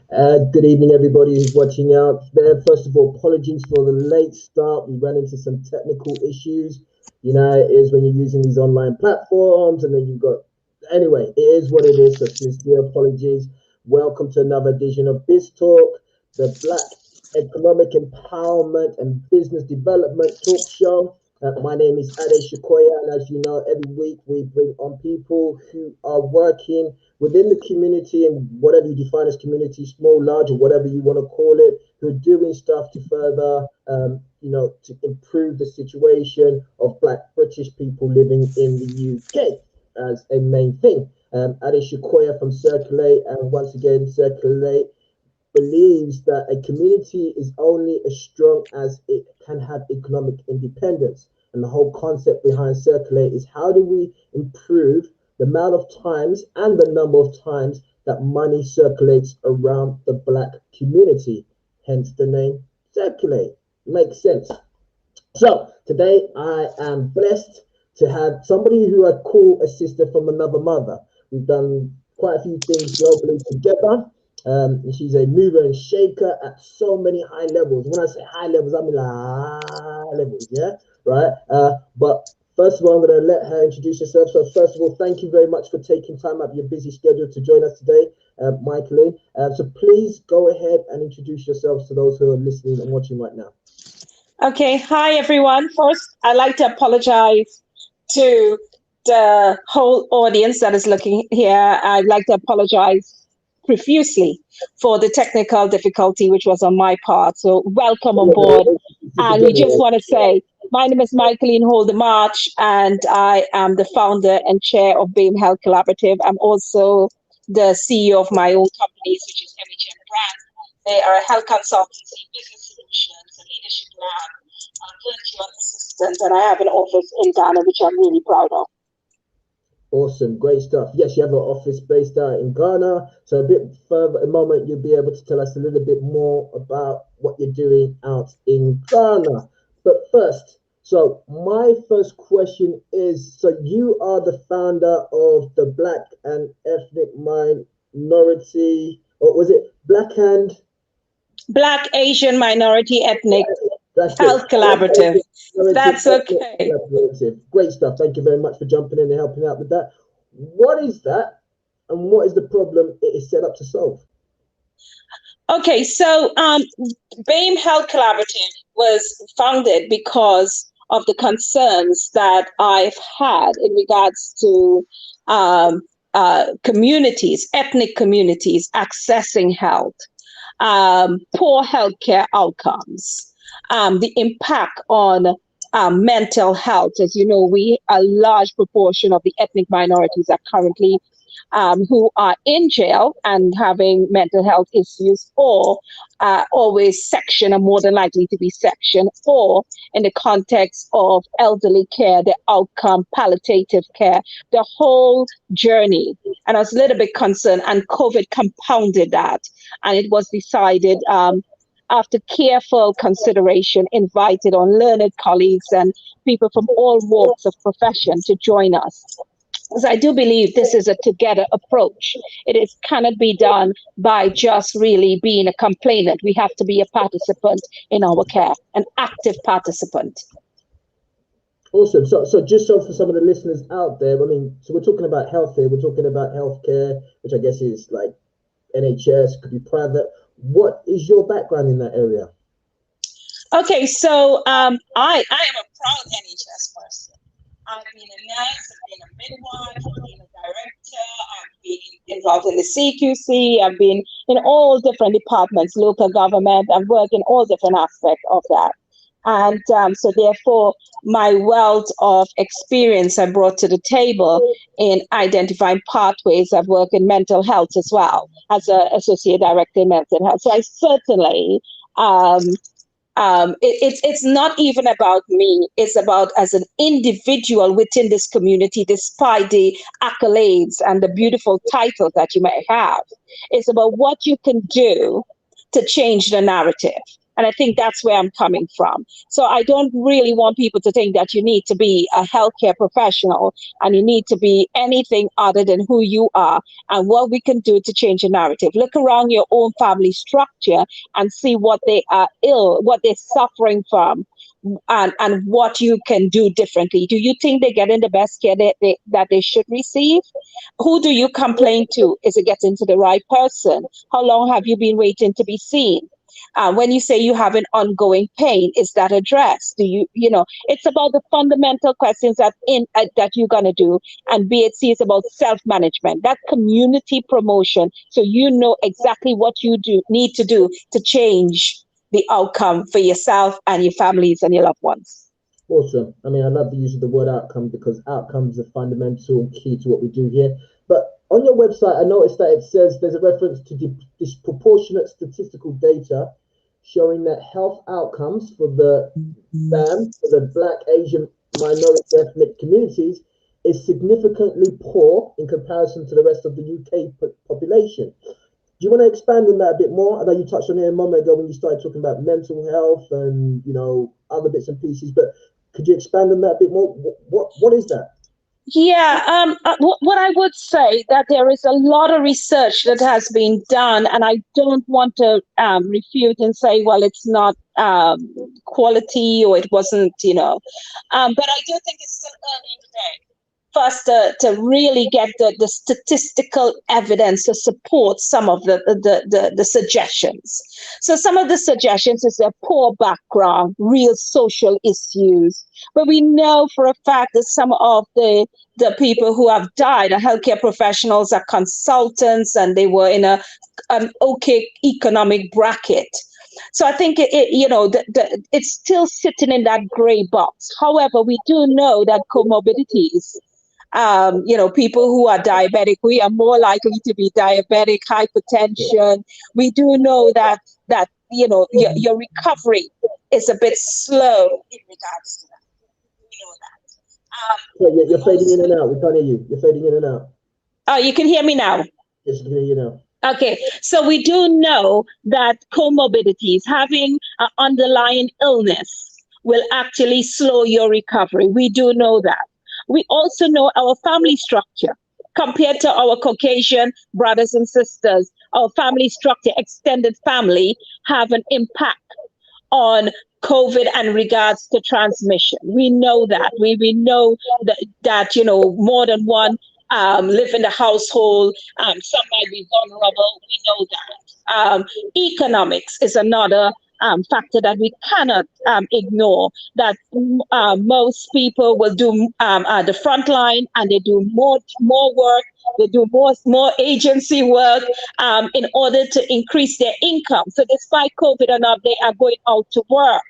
Good evening, everybody who's watching out there. First of all, apologies for the late start. We ran into some technical issues. You know, it is when you're using these online platforms, and then you've got. Anyway, it is what it is. So, sincere apologies. Welcome to another edition of Biz Talk, the Black Economic Empowerment and Business Development Talk Show. My name is Ade Shakoya, and as you know, every week we bring on people who are working within the community and whatever you define as community, small, large, or whatever you want to call it, who are doing stuff to further, to improve the situation of Black British people living in the UK as a main thing. Ade Shakoya from Circulate, and once again, Circulate believes that a community is only as strong as it can have economic independence. And the whole concept behind Circulate is how do we improve the amount of times and the number of times that money circulates around the Black community, hence the name Circulate. Makes sense. So today I am blessed to have somebody who I call a sister from another mother. We've done quite a few things globally together. She's a mover and shaker at so many high levels. When I say high levels, I mean like high levels, yeah, right? But first of all, I'm going to let her introduce herself. So first of all, thank you very much for taking time out of your busy schedule to join us today, Michaelene. So please go ahead and introduce yourselves to those who are listening and watching right now. Okay, hi everyone. First, I'd like to apologize to the whole audience that is looking here. I'd like to apologize profusely for the technical difficulty which was on my part. So welcome on board. And we just want to say, my name is Michaelene Holder-March, and I am the founder and chair of BAME Health Collaborative. I'm also the CEO of my own companies, which is MHM Brand. They are a health consultancy, business solutions, and leadership lab, virtual assistant, and I have an office in Ghana, which I'm really proud of. Awesome, great stuff. Yes, you have an office based out in Ghana. So a bit further, a moment, you'll be able to tell us a little bit more about what you're doing out in Ghana. But first, so my first question is, so you are the founder of the Black and Ethnic Minority, or was it Black Asian Minority Ethnic Health Collaborative. That's okay. Great stuff. Thank you very much for jumping in and helping out with that. What is that, and what is the problem it is set up to solve? Okay, so BAME Health Collaborative was founded because of the concerns that I've had in regards to communities, ethnic communities accessing health, poor healthcare outcomes, the impact on mental health. As you know, a large proportion of the ethnic minorities are currently who are in jail and having mental health issues, or always sectioned, are more than likely to be sectioned, or in the context of elderly care, the outcome, palliative care, the whole journey. And I was a little bit concerned, and COVID compounded that. And it was decided, after careful consideration, invited on learned colleagues and people from all walks of profession to join us. Because I do believe this is a together approach. Cannot be done by just really being a complainant. We have to be a participant in our care, an active participant. Awesome. So just so for some of the listeners out there, I mean, so we're talking about health here. We're talking about healthcare, which I guess is like NHS, could be private. What is your background in that area? Okay, so I am a proud NHS person. I've been a nurse, I've been a midwife, I've been a director, I've been involved in the CQC, I've been in all different departments, local government, I've worked in all different aspects of that. And so therefore, my wealth of experience I brought to the table in identifying pathways. I've worked in mental health as well as an associate director in mental health. So I certainly, it's not even about me. It's about as an individual within this community, despite the accolades and the beautiful titles that you may have. It's about what you can do to change the narrative. And I think that's where I'm coming from. So I don't really want people to think that you need to be a healthcare professional and you need to be anything other than who you are and what we can do to change the narrative. Look around your own family structure and see what they are what they're suffering from, and what you can do differently. Do you think they're getting the best care that they should receive? Who do you complain to? Is it getting to the right person? How long have you been waiting to be seen? When you say you have an ongoing pain, is that addressed? Do it's about the fundamental questions that you're going to do. And BHC is about self-management, that community promotion. So you know exactly what you need to do to change the outcome for yourself and your families and your loved ones. Awesome. I mean, I love the use of the word outcome because outcomes are fundamental and key to what we do here. But on your website, I noticed that it says there's a reference to disproportionate statistical data showing that health outcomes for the BAME, for the Black, Asian, minority ethnic communities, is significantly poor in comparison to the rest of the UK population. Do you want to expand on that a bit more? I know you touched on it a moment ago when you started talking about mental health and other bits and pieces, but could you expand on that a bit more? What is that? Yeah, what I would say that there is a lot of research that has been done, and I don't want to refute and say, well, it's not quality or it wasn't, but I do think it's still early in the day for us to really get the statistical evidence to support some of the suggestions. So some of the suggestions is a poor background, real social issues. But we know for a fact that some of the people who have died are healthcare professionals, are consultants, and they were in an okay economic bracket. So I think it's still sitting in that gray box. However, we do know that comorbidities, people who are diabetic, we are more likely to be diabetic, hypertension. We do know that your recovery is a bit slow in regards to that. We know that. You're fading in and out. We can't hear you. You're fading in and out. Oh, you can hear me now? Yes, I can hear you now. Okay, so we do know that comorbidities, having an underlying illness, will actually slow your recovery. We do know that. We also know our family structure compared to our Caucasian brothers and sisters. Our family structure, extended family, have an impact on COVID and regards to transmission. We know that. We know that more than one live in the household. Some might be vulnerable. We know that. Economics is another factor that we cannot ignore, that most people will do the front line and they do more work, they do more agency work in order to increase their income. So despite COVID or not, they are going out to work,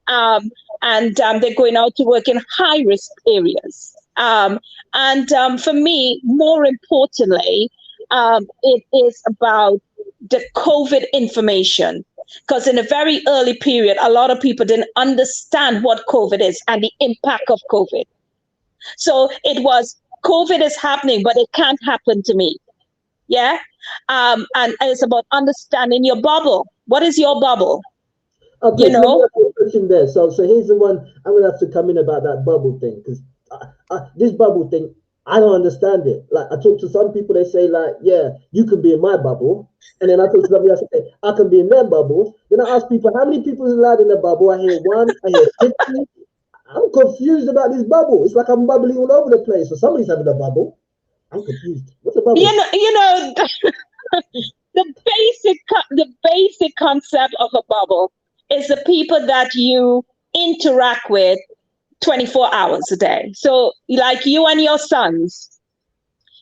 and they're going out to work in high risk areas. For me, more importantly, it is about the COVID information. Because in a very early period, a lot of people didn't understand what COVID is and the impact of COVID. So it was, COVID is happening, but it can't happen to me. Yeah. And it's about understanding your bubble. What is your bubble? Okay, so let me ask you a question there. So here's the one I'm going to have to come in about that bubble thing, because this bubble thing, I don't understand it. Like, I talk to some people, they say like, yeah, you can be in my bubble. And then I talk to somebody else, say, I can be in their bubble. Then I ask people, how many people is allowed in the bubble? I hear 1, I hear 50. I'm confused about this bubble. It's like I'm bubbling all over the place. So somebody's having a bubble. I'm confused. What's a bubble? The basic concept of a bubble is the people that you interact with 24 hours a day. So like you and your sons,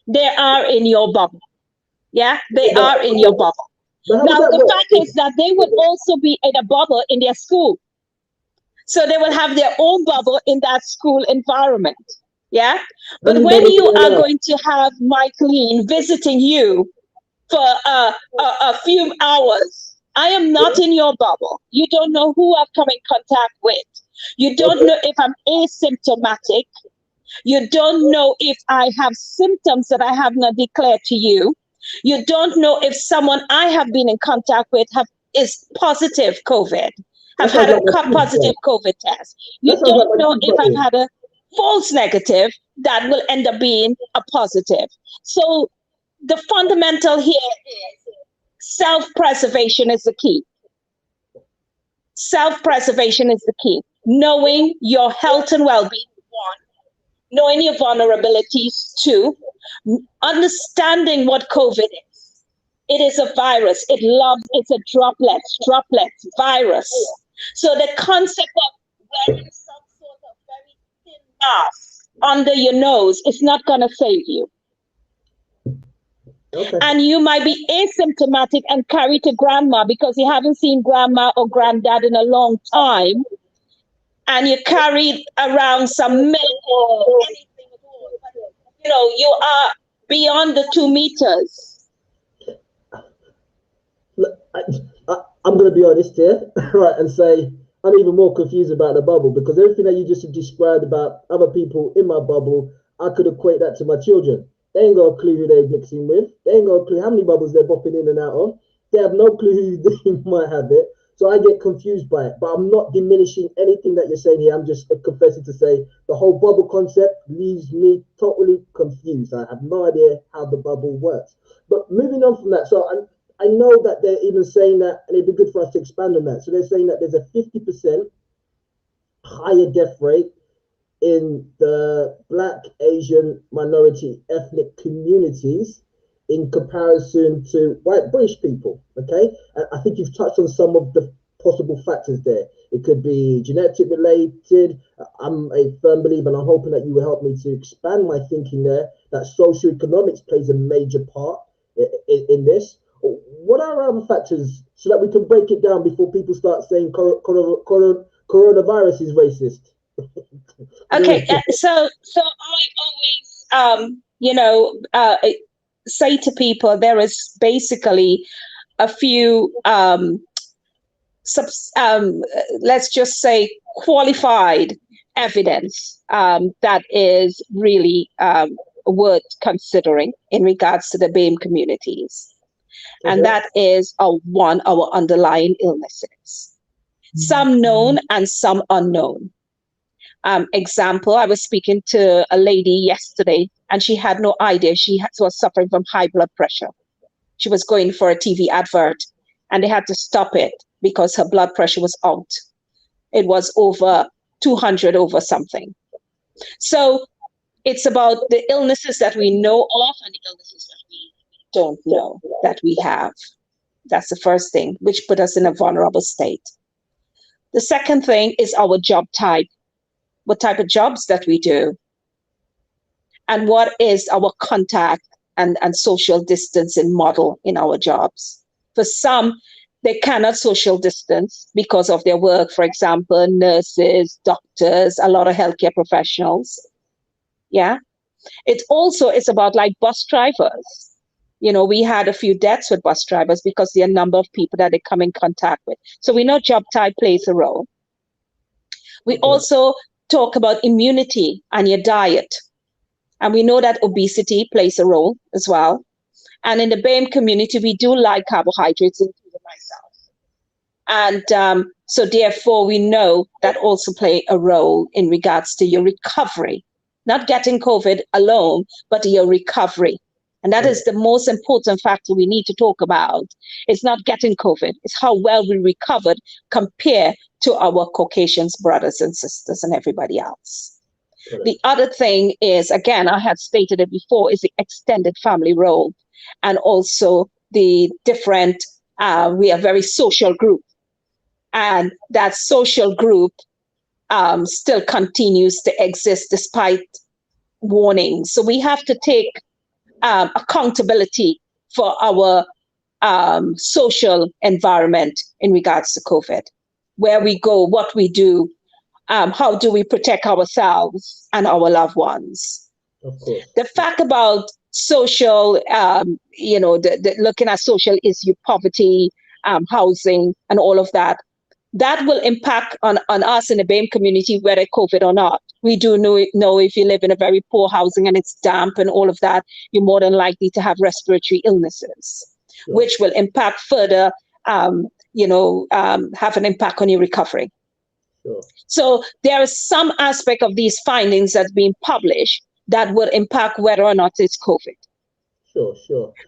they are in your bubble. Yeah, they are in your bubble. Now, the fact is that they would also be in a bubble in their school. So they will have their own bubble in that school environment. Yeah. But when you are going to have Michaelene visiting you for a few hours, I am not in your bubble. You don't know who I've come in contact with. You don't know if I'm asymptomatic. You don't know if I have symptoms that I have not declared to you. You don't know if someone I have been in contact with is positive COVID. have That sounds had a like my kids, positive though. COVID test. That You sounds like don't my know kids, if I've though. had a false negative that will end up being a positive. So the fundamental here is self-preservation is the key. Self-preservation is the key. Knowing your health and well-being, one, knowing your vulnerabilities, two, understanding what COVID is. It is a virus. It's a droplet virus. So the concept of wearing some sort of very thin mask under your nose is not going to save you. Okay. And you might be asymptomatic and carry to grandma because you haven't seen grandma or granddad in a long time. And you carry around some milk or anything at all. But, you are beyond the 2 meters. Look, I'm going to be honest here, right, and say I'm even more confused about the bubble, because everything that you just described about other people in my bubble, I could equate that to my children. They ain't got a clue who they're mixing with. They ain't got a clue how many bubbles they're bopping in and out of. They have no clue who they might have it. So I get confused by it. But I'm not diminishing anything that you're saying here. I'm just confessing to say the whole bubble concept leaves me totally confused. I have no idea how the bubble works. But moving on from that, so I know that they're even saying that, and it'd be good for us to expand on that. So they're saying that there's a 50% higher death rate in the Black, Asian, minority, ethnic communities in comparison to white British people. Okay, and I think you've touched on some of the possible factors there. It could be genetic related. I'm a firm believer, and I'm hoping that you will help me to expand my thinking there, that socioeconomics plays a major part in this. What are other factors, so that we can break it down before people start saying coronavirus is racist? Okay, so I always, say to people there is basically a few, let's just say, qualified evidence that is really worth considering in regards to the BAME communities. And that is our underlying illnesses, some known and some unknown. Example, I was speaking to a lady yesterday and she had no idea she was suffering from high blood pressure. She was going for a TV advert and they had to stop it because her blood pressure was out. It was over 200 over something. So it's about the illnesses that we know of and the illnesses that we don't know that we have. That's the first thing, which put us in a vulnerable state. The second thing is our job type. What type of jobs that we do, and what is our contact and social distancing model in our jobs. For some, they cannot social distance because of their work. For example, nurses, doctors, a lot of healthcare professionals. Yeah. It also is about like bus drivers. We had a few deaths with bus drivers because the number of people that they come in contact with. So we know job type plays a role. We also talk about immunity and your diet. And we know that obesity plays a role as well. And in the BAME community, we do like carbohydrates, including myself. And so therefore, we know that also play a role in regards to your recovery, not getting COVID alone, but your recovery. And that is the most important factor we need to talk about. It's not getting COVID, it's how well we recovered compared to our Caucasian brothers and sisters and everybody else. The other thing is, again, I had stated it before, is the extended family role. And also the different, we are very social group. And that social group still continues to exist despite warnings. So we have to take accountability for our social environment in regards to COVID, where we go, what we do, how do we protect ourselves and our loved ones. Of course. The fact about social, looking at social issue, poverty, housing, and all of that, that will impact on us in the BAME community, whether COVID or not. We do know if you live in a very poor housing and it's damp and all of that, you're more than likely to have respiratory illnesses, which will impact further have an impact on your recovery. Sure. So there is some aspect of these findings that's being published that will impact whether or not it's COVID. Sure.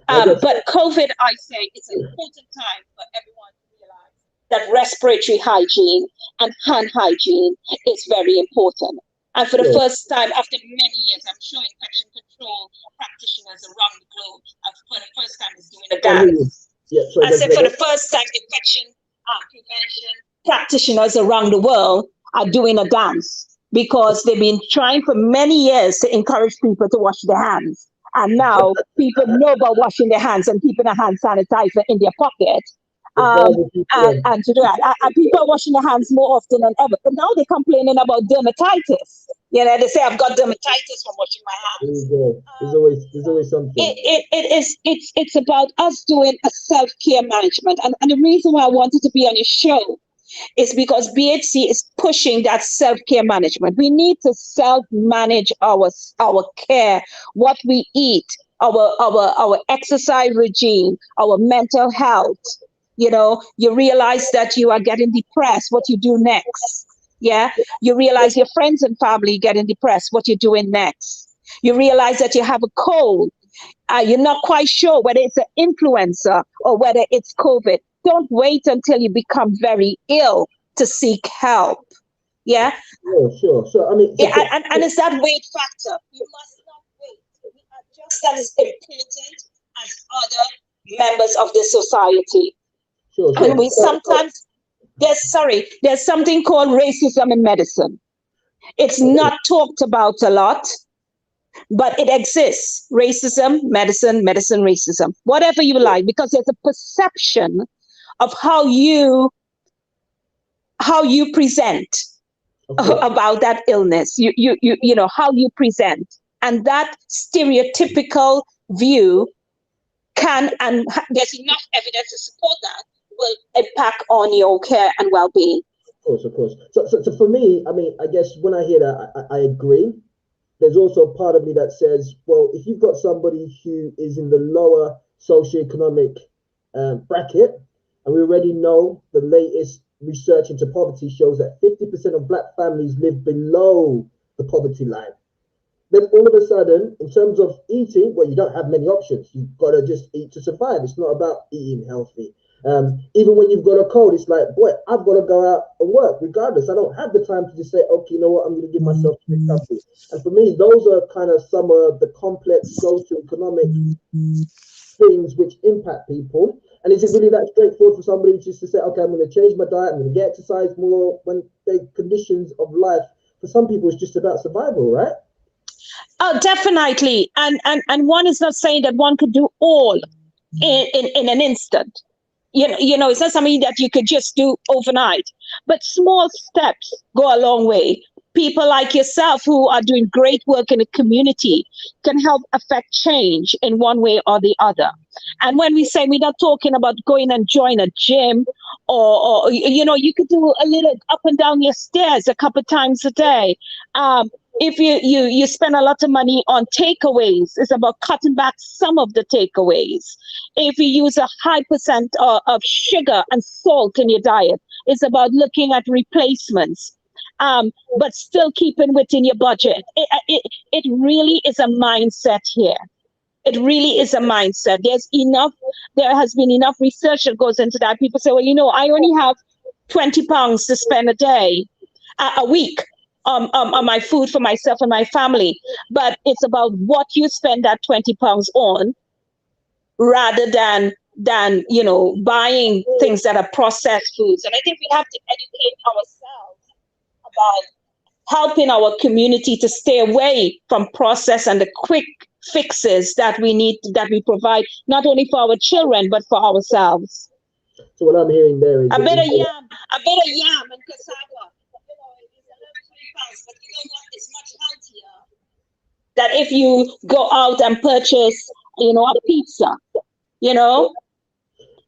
But COVID, I say, it's an important time for everyone to realize that respiratory hygiene and hand hygiene is very important. And for the first time, after many years, I'm sure infection control practitioners around the globe, for the first time, is doing a dance. I said for the first time, infection prevention practitioners around the world are doing a dance, because they've been trying for many years to encourage people to wash their hands. And now people know about washing their hands and keeping a hand sanitizer in their pocket. And to do that. And people are washing their hands more often than ever. But now they're complaining about dermatitis. They say, I've got dermatitis from washing my hands. There's always something. It's about us doing a self-care management. And the reason why I wanted to be on your show is because BHC is pushing that self-care management. We need to self-manage our care, what we eat, our exercise regime, our mental health. You realize that you are getting depressed, what you do next. Yeah. You realize your friends and family getting depressed, what you're doing next. You realize that you have a cold. You're not quite sure whether it's an influenza or whether it's COVID. Don't wait until you become very ill to seek help. Yeah. Sure. I mean, and it's that weight factor. You must not wait. We are just as important as other members of the society. Sure. And we sometimes there's something called racism in medicine. It's not talked about a lot, but it exists. Racism, medicine, racism, whatever you like, because there's a perception of how you present about that illness. You know how you present, and that stereotypical view and there's enough evidence to support that will impact on your care and well-being. Of course. So for me, I mean, I guess when I hear that, I agree. There's also a part of me that says, well, if you've got somebody who is in the lower socioeconomic bracket, and we already know the latest research into poverty shows that 50% of Black families live below the poverty line. Then all of a sudden, in terms of eating, well, you don't have many options. You've got to just eat to survive. It's not about eating healthy. Even when you've got a cold, it's like, boy, I've got to go out and work regardless. I don't have the time to just say, okay, you know what, I'm going to give myself recovery. And for me, those are kind of some of the complex socioeconomic things which impact people. And is it really that straightforward for somebody just to say, okay, I'm going to change my diet, I'm going to get exercise more, when the conditions of life, for some people, it's just about survival, right? Oh, definitely. And one is not saying that one could do all in an instant. You know, it's not something that you could just do overnight, but small steps go a long way. People like yourself who are doing great work in the community can help affect change in one way or the other. And when we say, we're not talking about going and join a gym or you know, you could do a little up and down your stairs a couple of times a day. If you spend a lot of money on takeaways, it's about cutting back some of the takeaways. If you use a high percent of sugar and salt in your diet, it's about looking at replacements, but still keeping within your budget. It really is a mindset here. It really is a mindset. There has been enough research that goes into that. People say, well, you know, I only have 20 pounds to spend a week on my food for myself and my family. But it's about what you spend that 20 pounds on, rather than you know, buying things that are processed foods. And I think we have to educate ourselves about helping our community to stay away from processed and the quick fixes that we provide, not only for our children but for ourselves. So what I'm hearing there is a bit of yam and cassava. But you know what? It's much healthier that if you go out and purchase, you know, a pizza, you know.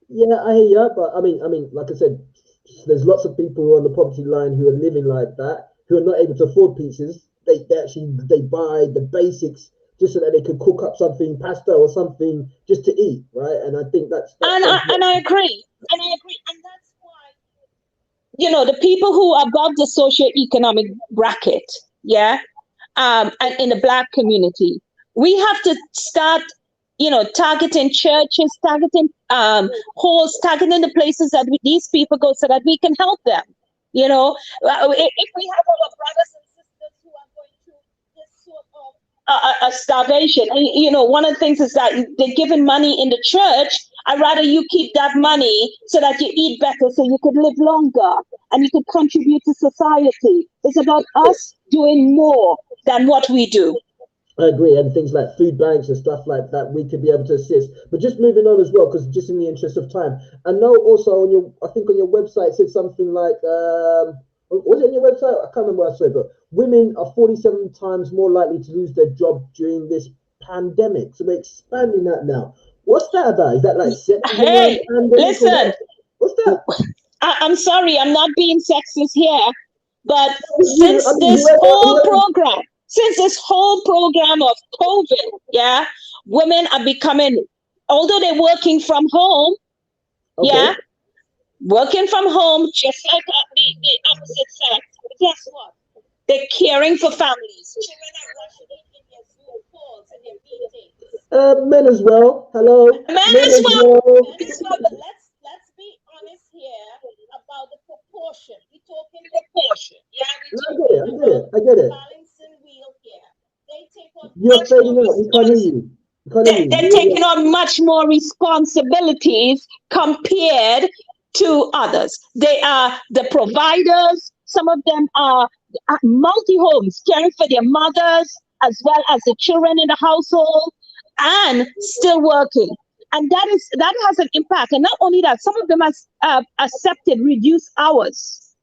Yeah, I hear you, but I mean, like I said, there's lots of people on the poverty line who are living like that, who are not able to afford pizzas. They buy the basics just so that they can cook up something, pasta or something, just to eat, right? And I think that's and I agree, and the people who are above the socioeconomic bracket, yeah, and in the Black community, we have to start, targeting churches, targeting halls, targeting the places that these people go, so that we can help them. If we have our brothers and sisters who are going through this sort of a starvation, one of the things is that they're giving money in the church. I'd rather you keep that money so that you eat better, so you could live longer and you could contribute to society. It's about us doing more than what we do. I agree, and things like food banks and stuff like that, we could be able to assist. But just moving on as well, because just in the interest of time, I know also I think on your website it said something like, was it on your website? I can't remember what I said, but women are 47 times more likely to lose their job during this pandemic. So they're expanding that now. What's that about? Is that like sexism? Hey, listen. What's that? I'm sorry, I'm not being sexist here, but since this whole program of COVID, yeah, women are becoming, although they're working from home, yeah, working from home, just like the opposite sex. But guess what? They're caring for families. Children are rushing in their Zoom calls and their meetings. Men as well. Hello. Men as well. But let's be honest here about the proportion. We're talking proportion. Yeah, I get it. Balancing wheel here. They take on You're fading out. We can't hear you. They're taking on much more responsibilities compared to others. They are the providers. Some of them are multi-homes, caring for their mothers as well as the children in the household, and still working. And that has an impact. And not only that, some of them have accepted reduced hours.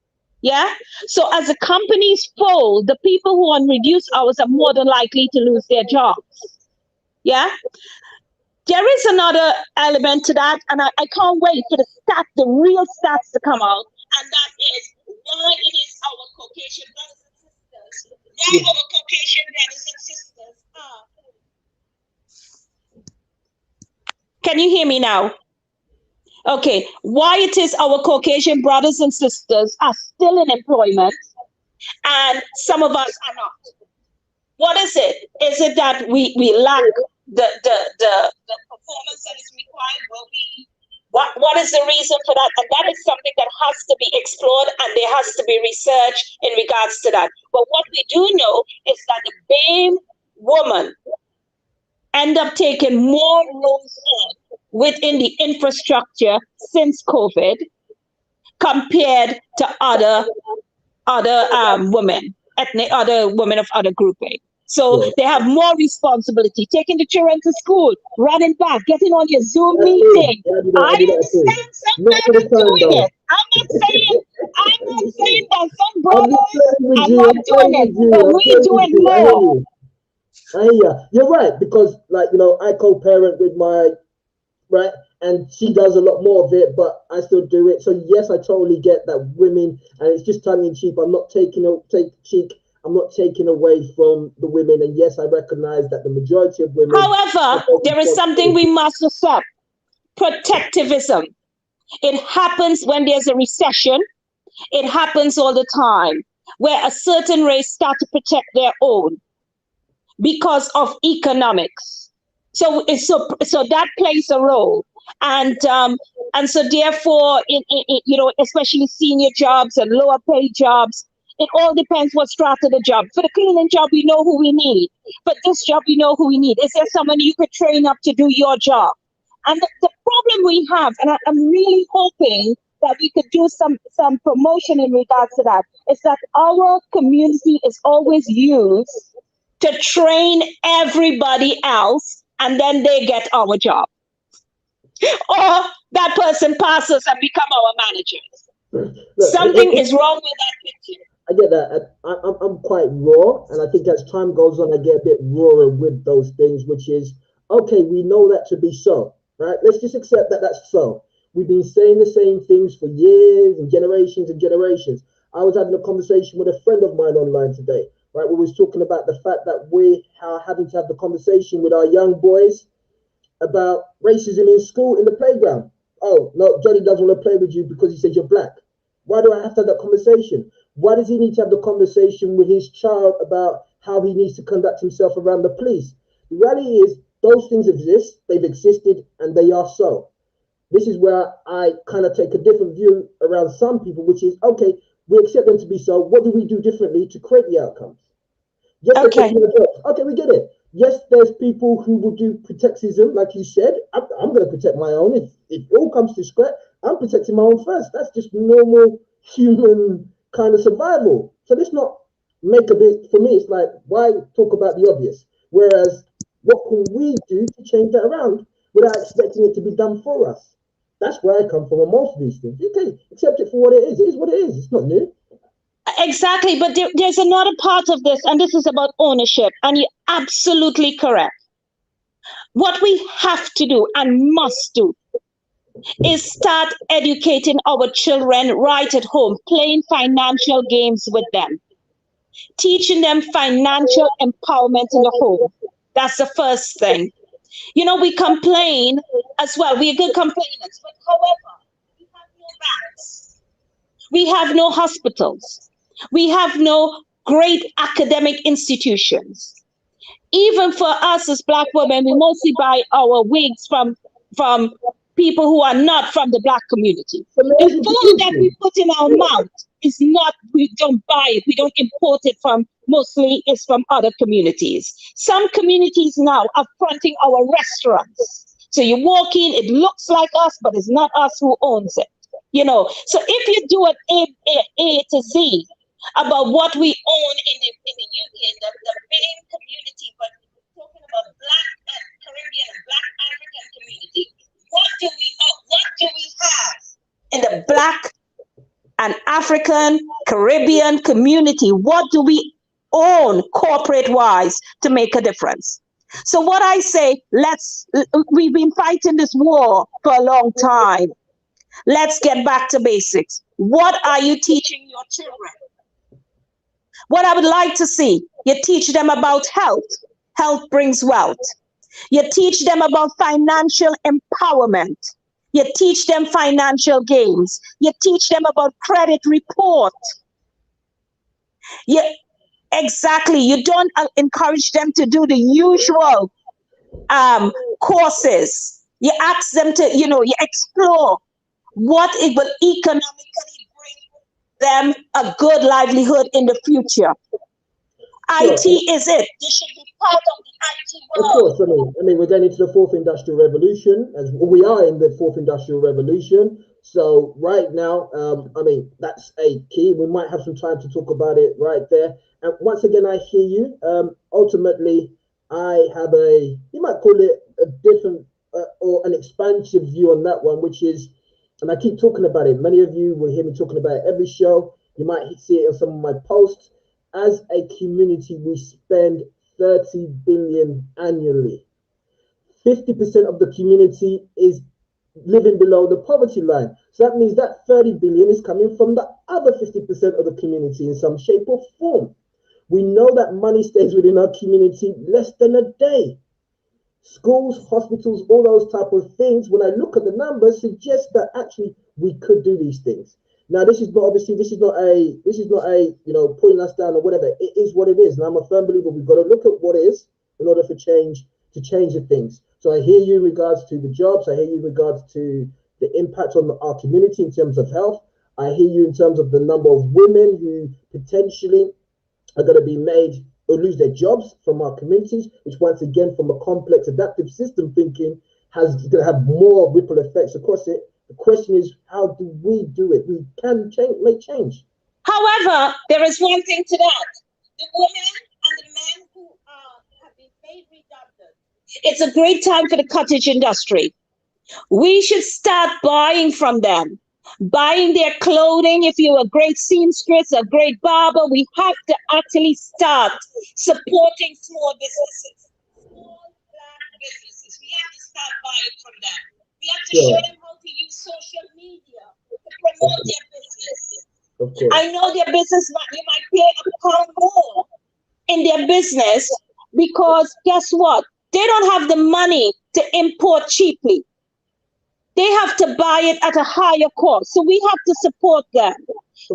Yeah. So as the companies fold, the people who are on reduced hours are more than likely to lose their jobs. Yeah. There is another element to that, and I can't wait for the real stats to come out, and that is why it is our Caucasian brothers and sisters. Why our Caucasian brothers and sisters are. Can you hear me now? Okay. Why it is our Caucasian brothers and sisters are still in employment, and some of us are not. What is it? Is it that we lack the performance that is required? What is the reason for that? And that is something that has to be explored, and there has to be research in regards to that. But what we do know is that the BAME woman end up taking more roles on within the infrastructure since COVID compared to other women, other women of other grouping. So they have more responsibility, taking the children to school, running back, getting on your Zoom meeting. I understand some men are doing it. I'm not saying that some brothers are not doing it, but we do it more. You're right, because I co-parent with my right, and she does a lot more of it, but I still do it. So yes, I totally get that women, and it's just tongue in cheek. I'm not taking away from the women, and yes, I recognize that the majority of women. However, there is something we must accept: protectivism. It happens when there's a recession. It happens all the time, where a certain race start to protect their own because of economics. So that plays a role, and so therefore, especially senior jobs and lower paid jobs, it all depends what strata the job. For the cleaning job, we know who we need. But this job, we know who we need. Is there someone you could train up to do your job? And the problem we have, and I'm really hoping that we could do some promotion in regards to that, is that our community is always used to train everybody else, and then they get our job. Or that person passes and become our managers. Something is wrong with that picture. I get that. I'm quite raw, and I think as time goes on, I get a bit rawer with those things, which is, okay, we know that to be so, right? Let's just accept that that's so. We've been saying the same things for years and generations and generations. I was having a conversation with a friend of mine online today, right? We was talking about the fact that we are having to have the conversation with our young boys about racism in school, in the playground. Oh, no, Johnny doesn't want to play with you because he says you're black. Why do I have to have that conversation? Why does he need to have the conversation with his child about how he needs to conduct himself around the police? The reality is, those things exist, they've existed, and they are so. This is where I kind of take a different view around some people, which is, okay, we accept them to be so. What do we do differently to create the outcomes? Yes, they're Okay. taking the job. Okay, we get it. Yes, there's people who will do protectism, like you said. I'm going to protect my own. If it all comes to scrap, I'm protecting my own first. That's just normal human kind of survival. So let's not make a bit, for me, it's like, why talk about the obvious? Whereas, what can we do to change that around without expecting it to be done for us? That's where I come from on most of these things. Okay, accept it for what it is. It is what it is. It's not new. Exactly. But there's another part of this, and this is about ownership. And you're absolutely correct. What we have to do and must do is start educating our children right at home, playing financial games with them, teaching them financial empowerment in the home. That's the first thing. You know, we complain as well. We're good complainants, but however, we have no banks, we have no hospitals, we have no great academic institutions. Even for us as Black women, we mostly buy our wigs from people who are not from the Black community. The food that we put in our mouth is not, we don't buy it, we don't import it from, mostly it's from other communities. Some communities now are fronting our restaurants. So you walk in, it looks like us, but it's not us who owns it. You know, so if you do an A to Z about what we own in the UK, the BAME community, but talking about Black and Caribbean and Black African community, what do we own? What do we have in the Black and African Caribbean community? What do we own corporate wise to make a difference? So what I say, we've been fighting this war for a long time. Let's get back to basics. What are you teaching your children? What I would like to see, you teach them about health. Health brings wealth. You teach them about financial empowerment. You teach them financial games. You teach them about credit report. Exactly. You don't encourage them to do the usual courses. You ask them to, you explore what it will economically bring them a good livelihood in the future. IT is it. They should be part of the IT world. Of course, I mean, we're going into the fourth industrial revolution, as we are in the fourth industrial revolution. So right now, I mean, that's a key. We might have some time to talk about it right there. And once again, I hear you. Ultimately, I have you might call it a different or an expansive view on that one, which is, and I keep talking about it. Many of you will hear me talking about it every show. You might see it on some of my posts. As a community, we spend 30 billion annually. 50% of the community is living below the poverty line. So that means that 30 billion is coming from the other 50% of the community in some shape or form. We know that money stays within our community less than a day. Schools, hospitals, all those type of things, when I look at the numbers, suggest that actually we could do these things. Now, this is not a putting us down or whatever. It is what it is, and I'm a firm believer we've got to look at what is in order for change to change the things. So I hear you in regards to the jobs. I hear you in regards to the impact on our community in terms of health. I hear you in terms of the number of women who potentially are going to be made or lose their jobs from our communities, which once again, from a complex adaptive system thinking, is going to have more ripple effects across it. The question is, how do we do it? We can make change. However, there is one thing to that. The women and the men who have been made redundant. It's a great time for the cottage industry. We should start buying from them, buying their clothing. If you're a great seamstress, a great barber, we have to actually start supporting small businesses, small Black businesses. We have to start buying from them. We have to show them how to use social media to promote their business. I know their business, you might pay a pound more in their business because guess what? They don't have the money to import cheaply. They have have to buy it at a higher cost. So we have to support them.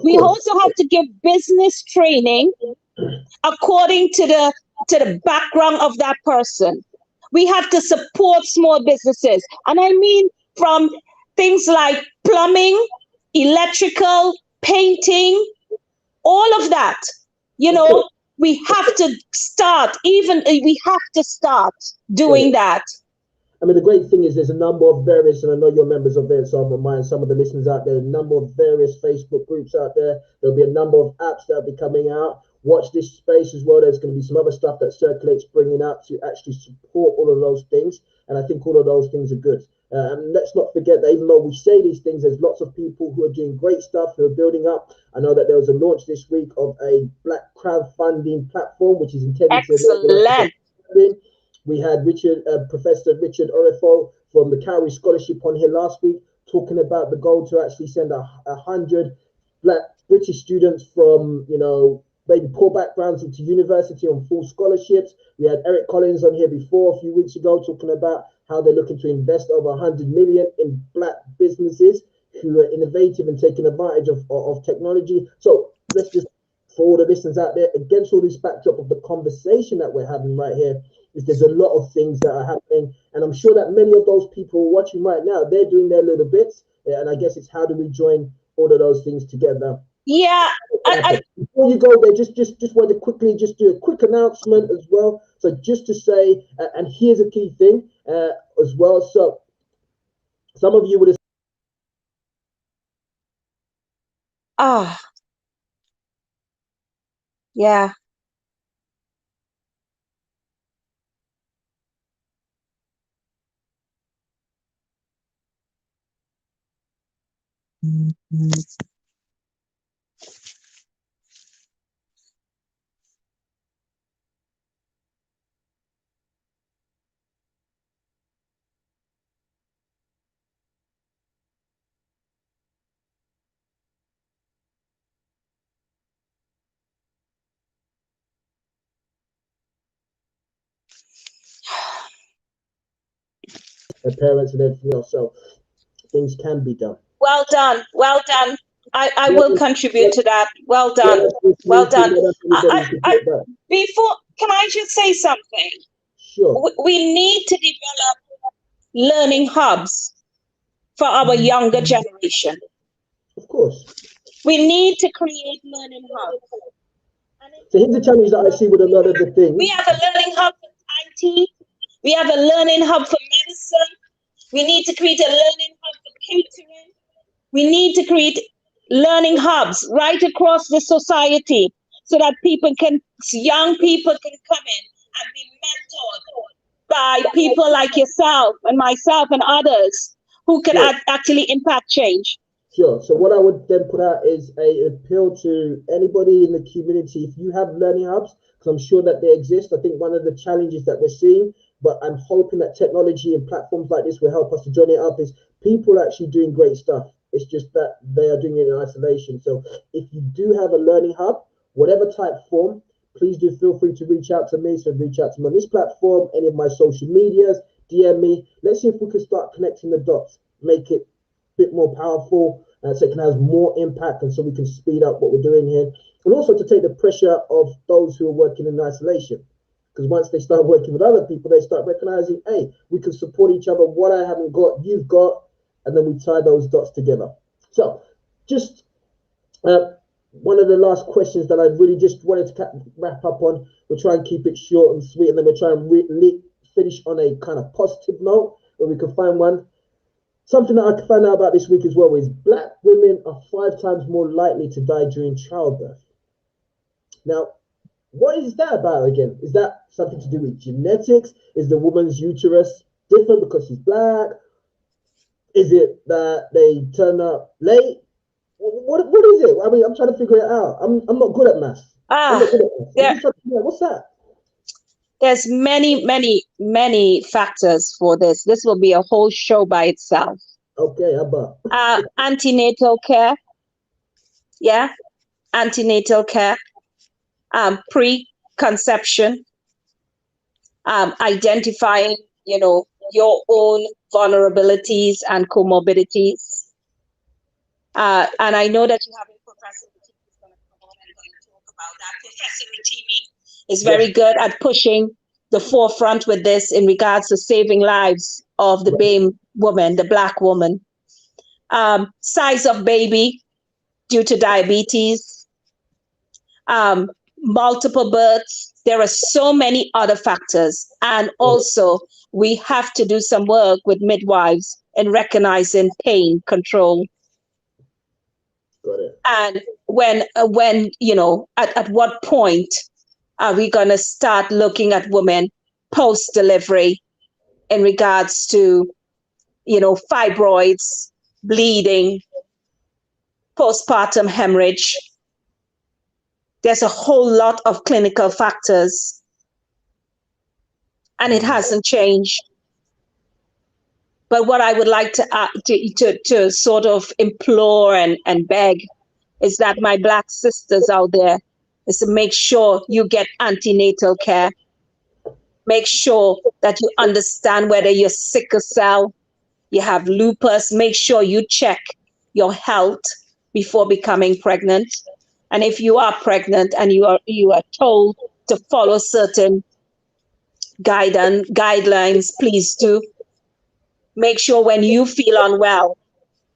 We also have to give business training according to the background of that person. We have to support small businesses. And I mean from things like plumbing, electrical, painting, all of that. You know, we have to start doing that. I mean, the great thing is there's a number of various, and I know you're members of it, so I'm reminding some of the listeners out there, a number of various Facebook groups out there. There'll be a number of apps that will be coming out. Watch this space as well. There's going to be some other stuff that circulates bringing out to actually support all of those things. And I think all of those things are good. And let's not forget that even though we say these things, there's lots of people who are doing great stuff, who are building up. I know that there was a launch this week of a Black crowdfunding platform, which is intended to... We had Professor Richard Orefo from the Cowrie Scholarship on here last week talking about the goal to actually send 100 Black British students from, maybe poor backgrounds into university on full scholarships. We had Eric Collins on here before a few weeks ago talking about how they're looking to invest over 100 million in Black businesses who are innovative and taking advantage of technology. So let's just, for all the listeners out there, against all this backdrop of the conversation that we're having right here, is there's a lot of things that are happening, and I'm sure that many of those people watching right now, they're doing their little bits, and I guess it's how do we join all of those things together? Yeah. Before you go there, just want to quickly just do a quick announcement as well. So just to say, and here's a key thing as well. So some of you would have. Yeah. Their parents and everything else, so things can be done. Well done. I will contribute to that. Well done. Well done. Before, can I just say something? Sure. We need to develop learning hubs for our younger generation. Of course. We need to create learning hubs. So here's the challenge that I see with a lot of the things. We have a learning hub for IT. We have a learning hub for medicine. We need to create a learning hub for catering. We need to create learning hubs right across the society so that young people can come in and be mentored by people like yourself and myself and others who can actually impact change. Sure. So what I would then put out is an appeal to anybody in the community. If you have learning hubs, because I'm sure that they exist. I think one of the challenges that we're seeing, but I'm hoping that technology and platforms like this will help us to join it up, is people actually doing great stuff. It's just that they are doing it in isolation. So if you do have a learning hub, whatever type form, please do feel free to reach out to me. So reach out to me on this platform, any of my social medias, DM me. Let's see if we can start connecting the dots, make it a bit more powerful, so it can have more impact, and so we can speed up what we're doing here. And also to take the pressure of those who are working in isolation. Because once they start working with other people, they start recognizing, hey, we can support each other. What I haven't got, you've got, and then we tie those dots together. So just one of the last questions that I really just wanted to wrap up on. We'll try and keep it short and sweet, and then we'll try and finish on a kind of positive note where we can find one. Something that I found out about this week as well is Black women are 5 times more likely to die during childbirth. Now, what is that about again? Is that something to do with genetics? Is the woman's uterus different because she's Black? Is it that they turn up late? What is it? I mean, I'm trying to figure it out. I'm not good at maths. What's that? There's many factors for this. This will be a whole show by itself. Okay, how about antenatal care? Yeah, antenatal care, preconception, identifying, your own vulnerabilities and comorbidities. And I know that you have a professor who's going to come on and going to talk about that. Professor Rotimi is very good at pushing the forefront with this in regards to saving lives of the BAME woman, the Black woman. Size of baby due to diabetes, multiple births. There are so many other factors. And also, we have to do some work with midwives in recognizing pain control. Got it. And when you know, at what point are we going to start looking at women post delivery in regards to, you know, fibroids, bleeding, postpartum hemorrhage? There's a whole lot of clinical factors, and it hasn't changed. But what I would like to sort of implore and beg is that my Black sisters out there is to make sure you get antenatal care. Make sure that you understand whether you're sickle cell, you have lupus. Make sure you check your health before becoming pregnant. And if you are pregnant and you are told to follow certain guidelines, please do. Make sure when you feel unwell,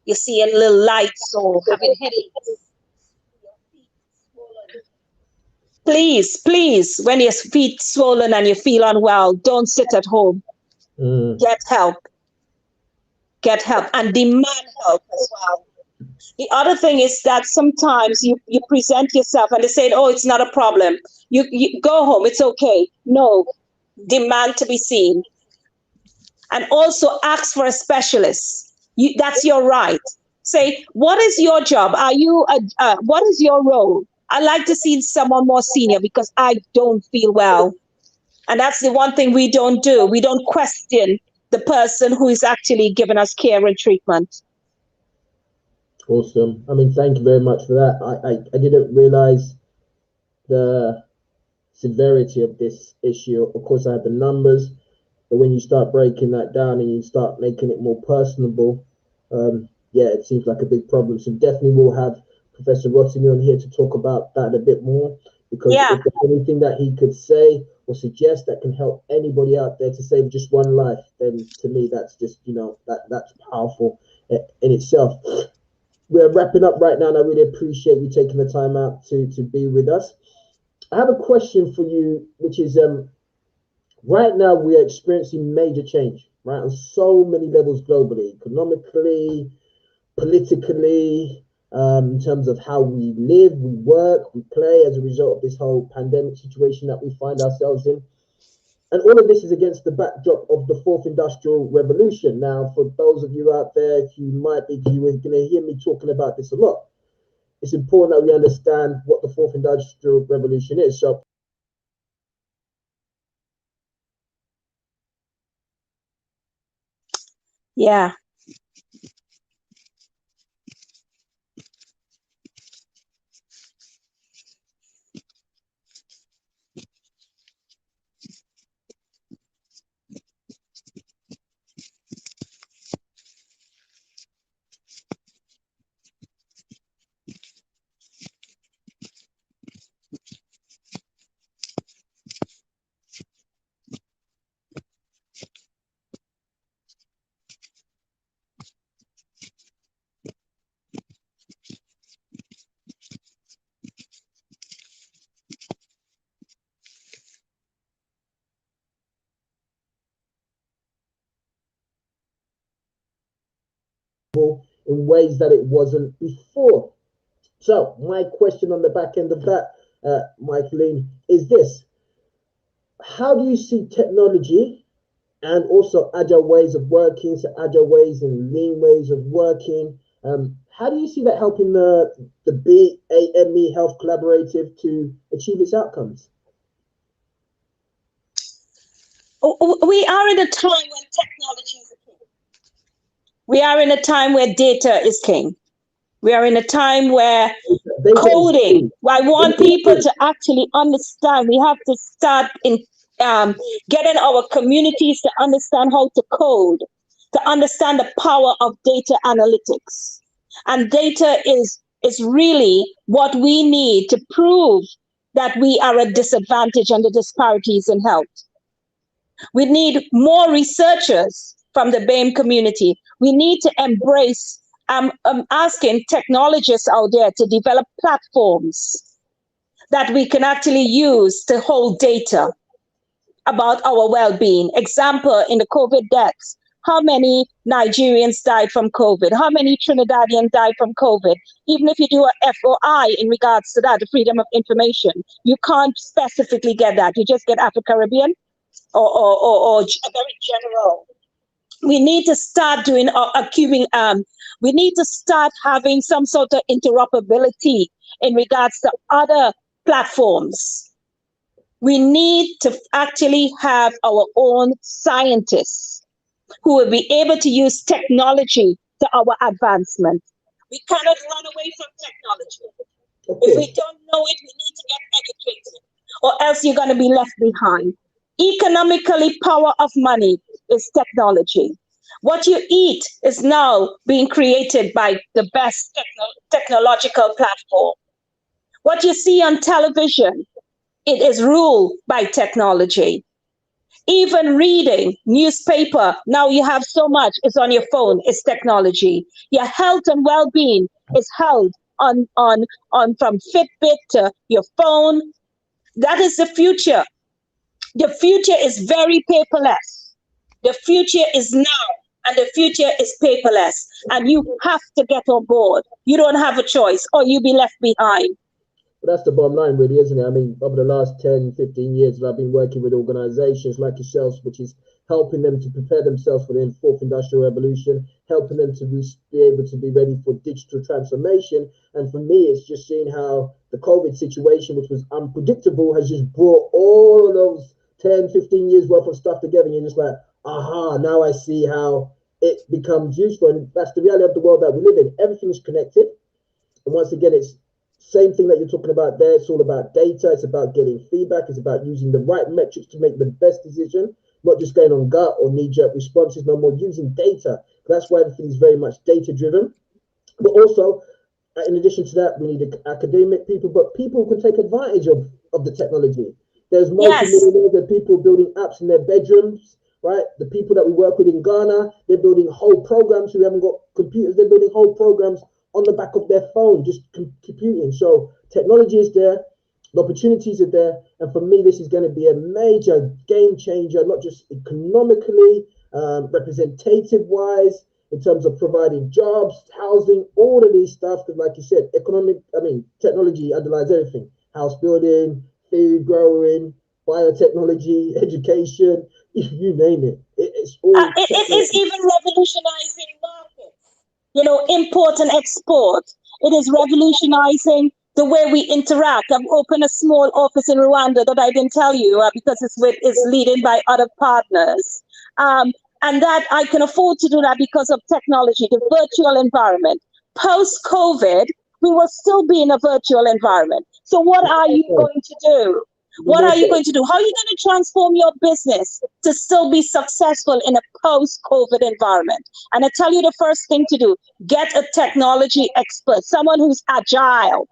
you're seeing little lights or having headaches. Please, when your feet swollen and you feel unwell, don't sit at home. Get help. Get help and demand help as well. The other thing is that sometimes you present yourself and they say, oh, it's not a problem. You go home, it's okay. No, demand to be seen. And also ask for a specialist. That's your right. Say, what is your job? What is your role? I like to see someone more senior because I don't feel well. And that's the one thing we don't do. We don't question the person who is actually giving us care and treatment. Awesome. I mean, thank you very much for that. I didn't realize the severity of this issue. Of course, I had the numbers, but when you start breaking that down and you start making it more personable, yeah, it seems like a big problem. So definitely we'll have Professor Rotimi on here to talk about that a bit more, because if there's anything that he could say or suggest that can help anybody out there to save just one life, then to me that's just, you know, that's powerful in itself. We're wrapping up right now, and I really appreciate you taking the time out to be with us. I have a question for you, which is right now we are experiencing major change, right, on so many levels globally, economically, politically, in terms of how we live, we work, we play as a result of this whole pandemic situation that we find ourselves in. And all of this is against the backdrop of the fourth industrial revolution. Now, for those of you out there, you are going to hear me talking about this a lot. It's important that we understand what the fourth industrial revolution is. So, yeah. in ways that it wasn't before. So my question on the back end of that, Michaelene, is this: how do you see technology and also agile ways of working, so agile ways and lean ways of working, how do you see that helping the BAME Health Collaborative to achieve its outcomes? We are in a time when technology is king. We are in a time where data is king. We are in a time where coding, I want people to actually understand. We have to start getting our communities to understand how to code, to understand the power of data analytics. And data is really what we need to prove that we are at disadvantage and the disparities in health. We need more researchers from the BAME community. We need to embrace, asking technologists out there to develop platforms that we can actually use to hold data about our well-being. Example, in the COVID deaths, how many Nigerians died from COVID? How many Trinidadians died from COVID? Even if you do a FOI in regards to that, the freedom of information, you can't specifically get that. You just get Afro-Caribbean or a very general. We need to start doing we need to start having some sort of interoperability in regards to other platforms. We need to actually have our own scientists who will be able to use technology to our advancement. We cannot run away from technology. Okay. If we don't know it, we need to get educated, or else you're going to be left behind. Economically, power of money is technology. What you eat is now being created by the best technological platform. What you see on television, it is ruled by technology. Even reading newspaper, now you have so much, it's on your phone, it's technology. Your health and well-being is held on from Fitbit to your phone. That is the future. The future is very paperless. The future is now, and the future is paperless. And you have to get on board. You don't have a choice, or you'll be left behind. But that's the bottom line, really, isn't it? I mean, over the last 10, 15 years, I've been working with organizations like yourselves, which is helping them to prepare themselves for the fourth industrial revolution, helping them to be able to be ready for digital transformation. And for me, it's just seeing how the COVID situation, which was unpredictable, has just brought all of those 10, 15 years worth of stuff together. And you're just like, aha, now I see how it becomes useful. And that's the reality of the world that we live in. Everything is connected. And once again, it's same thing that you're talking about there. It's all about data. It's about getting feedback. It's about using the right metrics to make the best decision, not just going on gut or knee-jerk responses, no more using data. That's why everything is very much data-driven. But also, in addition to that, we need academic people, but people who can take advantage of the technology. There's multi-millionaires, there are people building apps in their bedrooms, right? The people that we work with in Ghana, they're building whole programs who haven't got computers. They're building whole programs on the back of their phone, just computing. So technology is there, the opportunities are there. And for me, this is going to be a major game changer, not just economically, representative-wise, in terms of providing jobs, housing, all of these stuff. Because like you said, technology underlies everything. House building, food growing, biotechnology, education, you name it. It's all it is even revolutionizing markets. Import and export. It is revolutionizing the way we interact. I've opened a small office in Rwanda that I didn't tell you because it's leading by other partners. And that I can afford to do that because of technology, the virtual environment. Post-COVID, we will still be in a virtual environment. So what are you going to do? What are you going to do? How are you going to transform your business to still be successful in a post-COVID environment? And I tell you the first thing to do, get a technology expert, someone who's agile.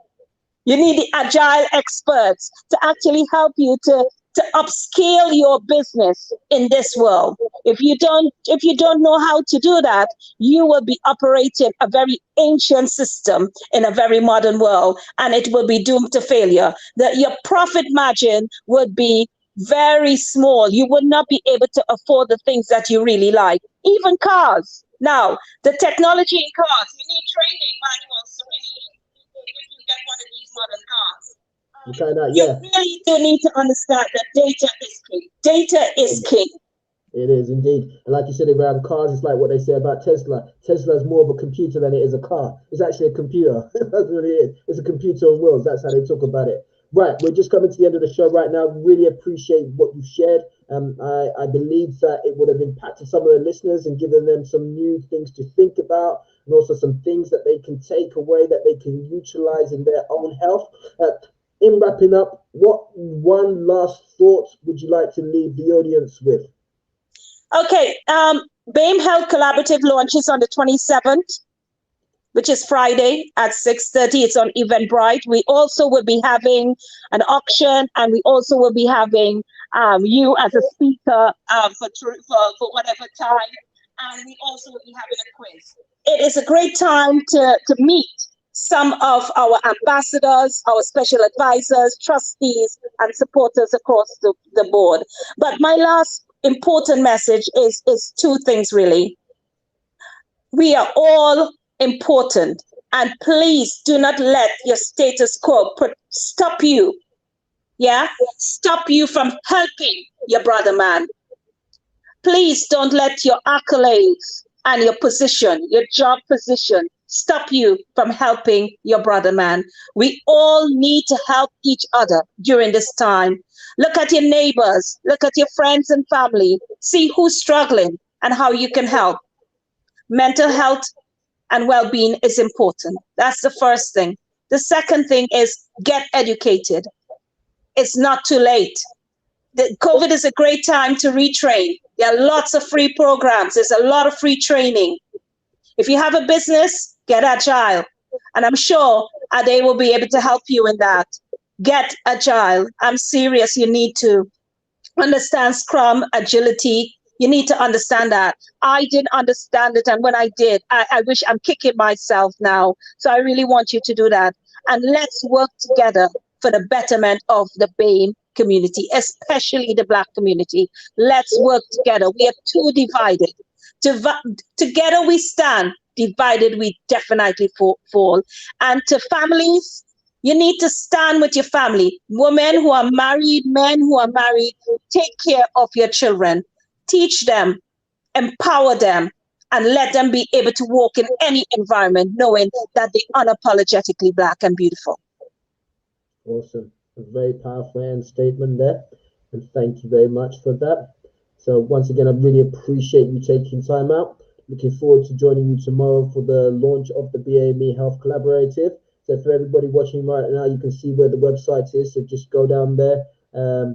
You need the agile experts to actually help you to upscale your business in this world. If you don't know how to do that, you will be operating a very ancient system in a very modern world, and it will be doomed to failure. That your profit margin would be very small. You would not be able to afford the things that you really like. Even cars. Now, the technology in cars, you need training manuals to really, if you get one of these modern cars. You really do need to understand that data is king. Data is king. It is indeed. And like you said around cars, it's like what they say about Tesla. Tesla is more of a computer than it is a car. It's actually a computer. That's what it is. It's a computer on wheels. That's how they talk about it. Right, we're just coming to the end of the show right now. Really appreciate what you shared. I believe that it would have impacted some of the listeners and given them some new things to think about, and also some things that they can take away that they can utilize in their own health. in wrapping up, what one last thought would you like to leave the audience with? Okay, BAME Health Collaborative launches on the 27th, which is Friday at 6:30. It's on Eventbrite. We also will be having an auction, and we also will be having you as a speaker for whatever time. And we also will be having a quiz. It is a great time to meet some of our ambassadors, our special advisors, trustees, and supporters across the board. But my last important message is two things, really. We are all important, and please do not let your status quo stop you. Yeah, stop you from helping your brother man. Please don't let your accolades and your position, your job position, stop you from helping your brother man. We all need to help each other during this time. Look at your neighbors, look at your friends and family, see who's struggling and how you can help. Mental health and well-being is important. That's the first thing. The second thing is get educated. It's not too late. COVID is a great time to retrain. There are lots of free programs. There's a lot of free training. If you have a business, get agile. And I'm sure they will be able to help you in that. Get agile. I'm serious. You need to understand Scrum, agility. You need to understand that. I didn't understand it. And when I did, I wish I'm kicking myself now. So I really want you to do that. And let's work together for the betterment of the BAME community, especially the Black community. Let's work together. We are too divided. Together we stand. Divided we definitely fall. And to families, you need to stand with your family. Women who are married, men who are married, take care of your children. Teach them, empower them, and let them be able to walk in any environment knowing that they're unapologetically Black and beautiful. Awesome. A very powerful end statement there. And thank you very much for that. So once again, I really appreciate you taking time out. Looking forward to joining you tomorrow for the launch of the BAME Health Collaborative. So for everybody watching right now, you can see where the website is. So just go down there,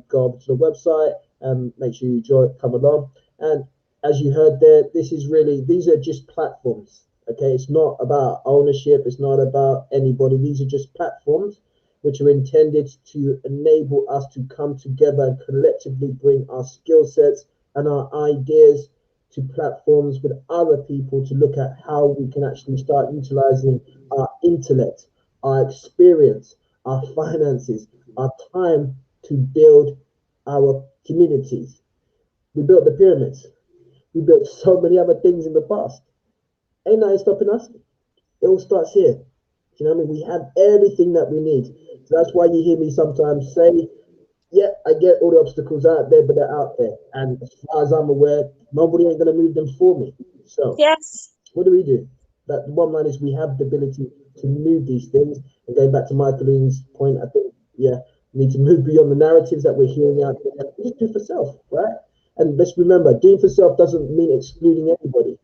go up to the website, and make sure you come along. And as you heard there, these are just platforms. Okay, it's not about ownership. It's not about anybody. These are just platforms which are intended to enable us to come together and collectively bring our skill sets and our ideas to platforms with other people to look at how we can actually start utilizing our intellect, our experience, our finances, our time to build our communities. We built the pyramids. We built so many other things in the past. Ain't nothing stopping us. It all starts here. Do you know what I mean? We have everything that we need. So that's why you hear me sometimes say, yeah, I get all the obstacles out there, but they're out there. And as far as I'm aware, nobody ain't going to move them for me. So yes, what do? That the bottom line is we have the ability to move these things. And going back to Michaelene's point, I think, yeah, we need to move beyond the narratives that we're hearing out there. Just do for self, right? And let's remember, doing for self doesn't mean excluding anybody.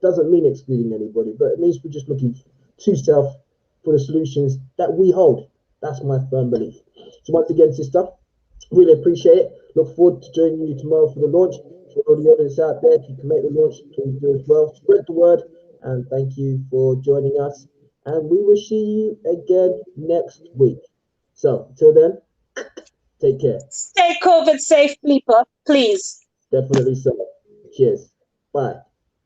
Doesn't mean excluding anybody, but it means we're just looking to self for the solutions that we hold. That's my firm belief. So once again, sister, really appreciate it. Look forward to joining you tomorrow for the launch. For all the audience out there, if you can make the launch, please do as well. Spread the word, and thank you for joining us. And we will see you again next week. So until then, take care. Stay COVID safe, people, please. Definitely so. Cheers. Bye.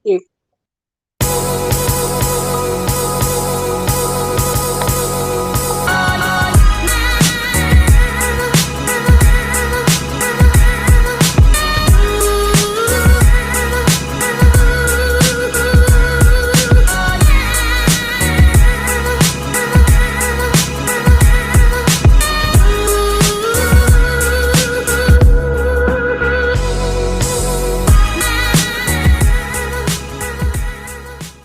Thank you.